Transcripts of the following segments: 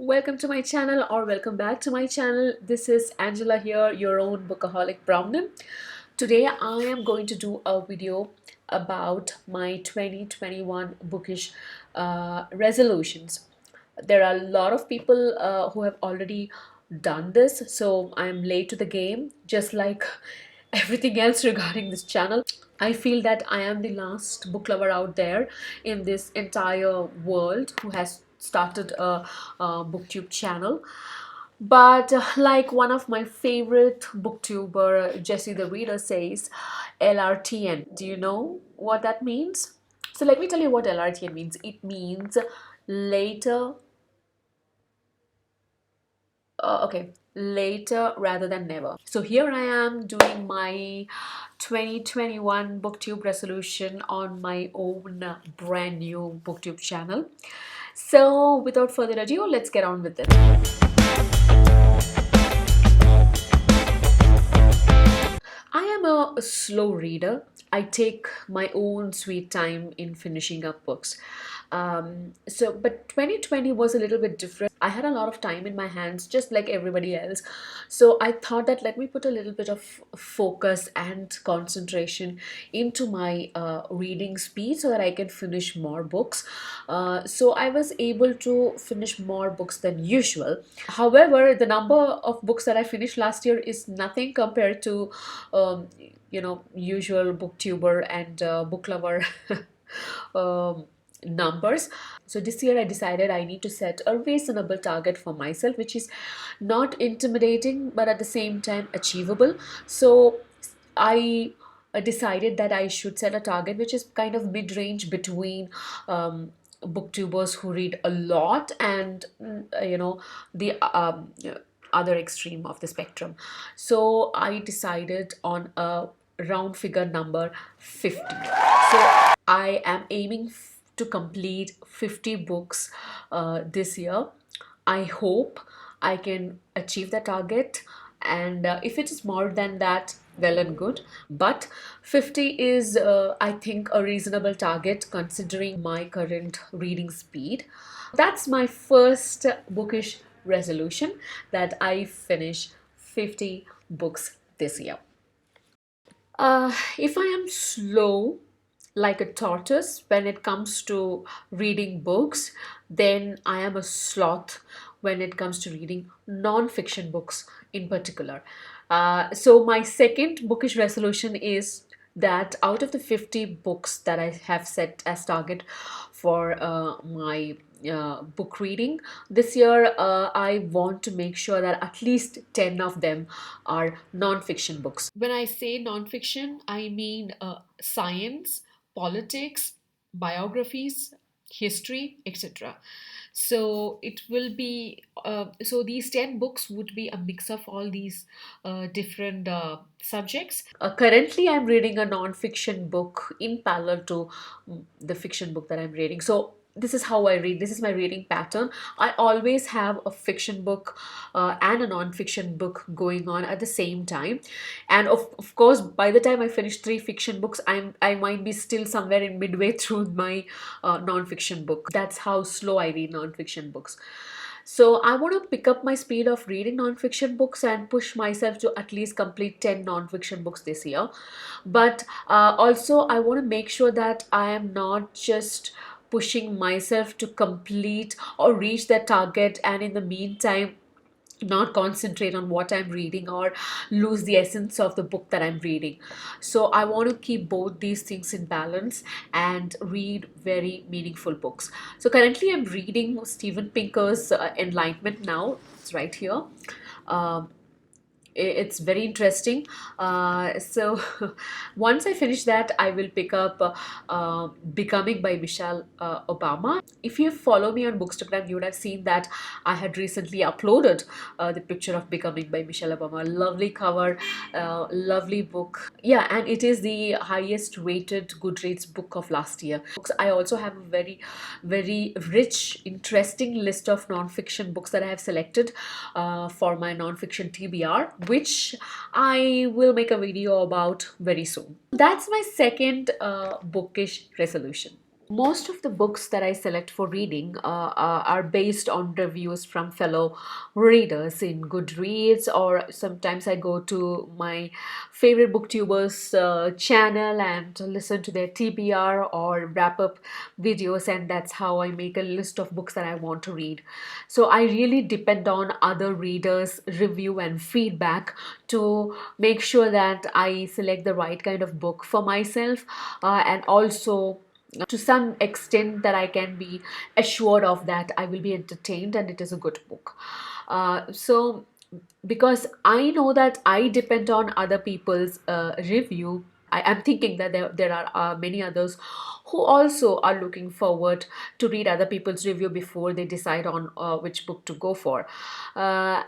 Welcome to my channel, or welcome back to my channel. This is Angela here, your own bookaholic Brownin. Today I am going to do a video about my 2021 bookish resolutions. There are a lot of people who have already done this, so I'm late to the game, just like everything else regarding this channel. I feel that I am the last book lover out there in this entire world who has started a booktube channel. But like one of my favorite booktuber, Jessie the Reader, says, LRTN. Do you know what that means? So let me tell you what LRTN means. It means later, later rather than never. So here I am doing my 2021 booktube resolution on my own brand new booktube channel. So without further ado, let's get on with it. I am a slow reader. I take my own sweet time in finishing up books. But 2020 was a little bit different. I had a lot of time in my hands, just like everybody else. So I thought that let me put a little bit of focus and concentration into my reading speed so that I can finish more books. So I was able to finish more books than usual. However, the number of books that I finished last year is nothing compared to usual booktuber and book lover numbers. So this year I decided I need to set a reasonable target for myself, which is not intimidating but at the same time achievable. So I decided that I should set a target which is kind of mid-range between booktubers who read a lot and the other extreme of the spectrum. So I decided on a round figure number 50. So I am aiming to complete 50 books this year. I hope I can achieve the target, and if it is more than that, well and good. But 50 is I think a reasonable target considering my current reading speed. That's my first bookish resolution, that I finish 50 books this year. If I am slow like a tortoise when it comes to reading books, then I am a sloth when it comes to reading non-fiction books in particular. So my second bookish resolution is that out of the 50 books that I have set as target for my book reading this year, I want to make sure that at least 10 of them are non-fiction books. When I say non-fiction, I mean science, politics, biographies, history, etc. So it will be so these 10 books would be a mix of all these different subjects. Currently I'm reading a non-fiction book in parallel to the fiction book that I'm reading. So this is how I read. This is my reading pattern. I always have a fiction book and a non-fiction book going on at the same time. And of course, by the time I finish 3 fiction books, I might be still somewhere in midway through my non-fiction book. That's how slow I read non-fiction books. So I want to pick up my speed of reading non-fiction books and push myself to at least complete 10 non-fiction books this year. But also I want to make sure that I am not just pushing myself to complete or reach that target and in the meantime not concentrate on what I'm reading or lose the essence of the book that I'm reading. So I want to keep both these things in balance and read very meaningful books. So currently I'm reading Steven Pinker's Enlightenment now. It's right here. It's very interesting. So once I finish that, I will pick up Becoming by Michelle Obama. If you follow me on Bookstagram, you would have seen that I had recently uploaded the picture of Becoming by Michelle Obama. Lovely cover, lovely book. Yeah, and it is the highest rated Goodreads book of last year. I also have a very, very rich, interesting list of non-fiction books that I have selected for my non-fiction TBR, which I will make a video about very soon. That's my second bookish resolution. Most of the books that I select for reading are based on reviews from fellow readers in Goodreads, or sometimes I go to my favorite booktubers channel and listen to their TBR or wrap up videos, and that's how I make a list of books that I want to read. So I really depend on other readers' review and feedback to make sure that I select the right kind of book for myself, and also to some extent that I can be assured of that I will be entertained and it is a good book. So because I know that I depend on other people's review, I am thinking that there are many others who also are looking forward to read other people's review before they decide on which book to go for.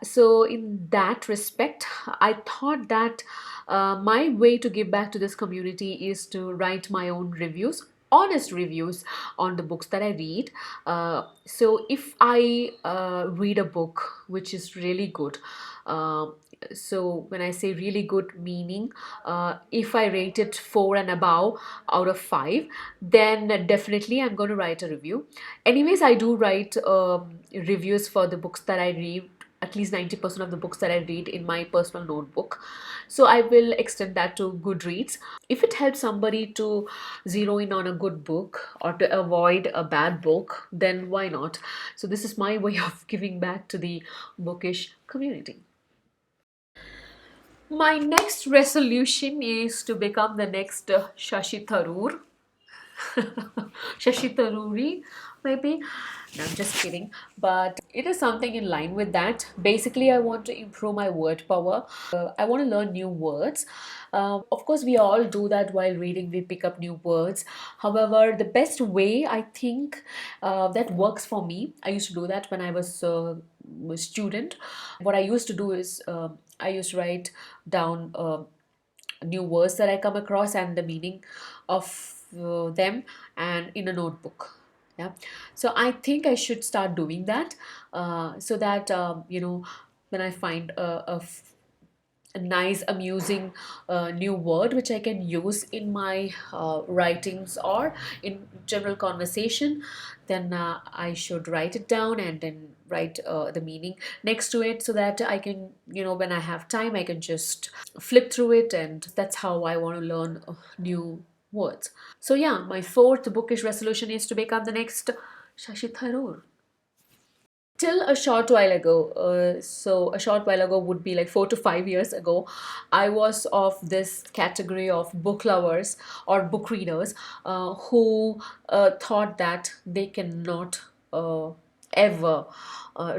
So in that respect, I thought that my way to give back to this community is to write my own reviews, honest reviews on the books that I read. So if I read a book which is really good, uh, so when I say really good, meaning if I rate it 4 and above out of 5, then definitely I'm going to write a review. Anyways, I do write reviews for the books that I read, at least 90% of the books that I read in my personal notebook. So I will extend that to Goodreads. If it helps somebody to zero in on a good book or to avoid a bad book, then why not? So this is my way of giving back to the bookish community. My next resolution is to become the next Shashi Tharoor. Shashi Tharoori, maybe. No, I'm just kidding. But it is something in line with that. Basically, I want to improve my word power. I want to learn new words. Of course, we all do that while reading, we pick up new words. However, the best way I think that works for me, I used to do that when I was a student. What I used to do is I used to write down new words that I come across and the meaning of them, and in a notebook. Yeah, so I think I should start doing that, so that when I find a nice, amusing new word which I can use in my writings or in general conversation, then I should write it down and then write the meaning next to it, so that I can, when I have time, I can just flip through it, and that's how I want to learn new words. So, yeah, my fourth bookish resolution is to become the next Shashi Tharoor. Till a short while ago, so a short while ago would be like 4 to 5 years ago, I was of this category of book lovers or book readers who thought that they cannot ever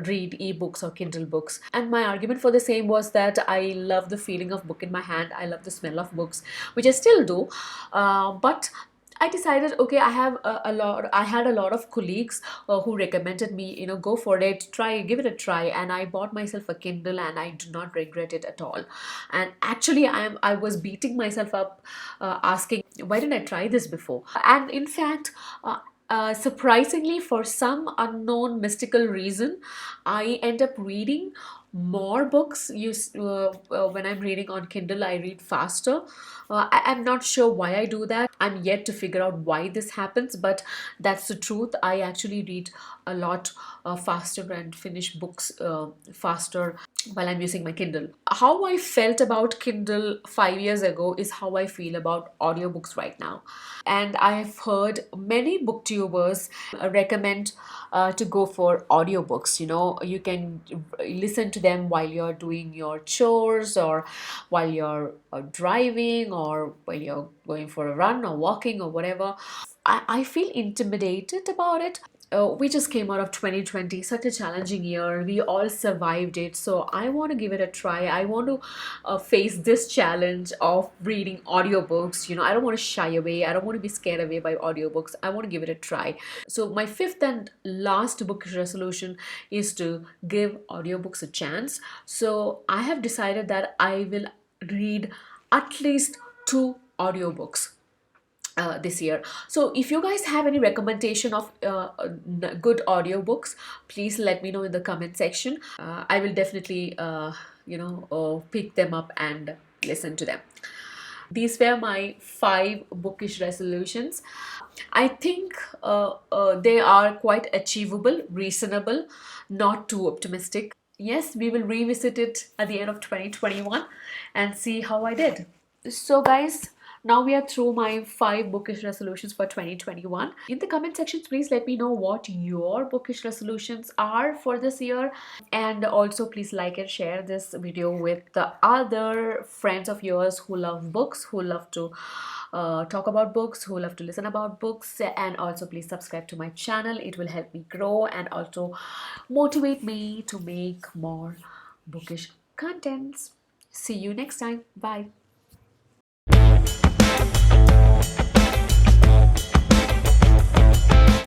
read ebooks or Kindle books. And my argument for the same was that I love the feeling of book in my hand. I love the smell of books, which I still do. But I decided, okay, I had a lot of colleagues who recommended me, go for it, try, give it a try. And I bought myself a Kindle and I do not regret it at all. And actually, I was beating myself up, asking, why didn't I try this before? And in fact, surprisingly, for some unknown mystical reason, I end up reading more books. When I'm reading on Kindle, I read faster. I'm not sure why I do that. I'm yet to figure out why this happens, but that's the truth. I actually read a lot faster and finish books faster while I'm using my Kindle. How I felt about Kindle 5 years ago is how I feel about audiobooks right now. And I've heard many booktubers recommend to go for audiobooks. You can listen to them while you're doing your chores, or while you're driving, or while you're going for a run or walking or whatever. I feel intimidated about it. We just came out of 2020, such a challenging year. We all survived it. So I want to give it a try. I want to face this challenge of reading audiobooks. I don't want to shy away. I don't want to be scared away by audiobooks. I want to give it a try. So my fifth and last book resolution is to give audiobooks a chance. So I have decided that I will read at least two audiobooks this year. So if you guys have any recommendation of good audiobooks, please let me know in the comment section. I will definitely pick them up and listen to them. These were my 5 bookish resolutions. I think they are quite achievable, reasonable, not too optimistic. Yes, we will revisit it at the end of 2021 and see how I did. So, guys, now we are through my 5 bookish resolutions for 2021. In the comment sections, please let me know what your bookish resolutions are for this year. And also, please like and share this video with the other friends of yours who love books, who love to talk about books, who love to listen about books. And also, please subscribe to my channel. It will help me grow and also motivate me to make more bookish contents. See you next time. Bye.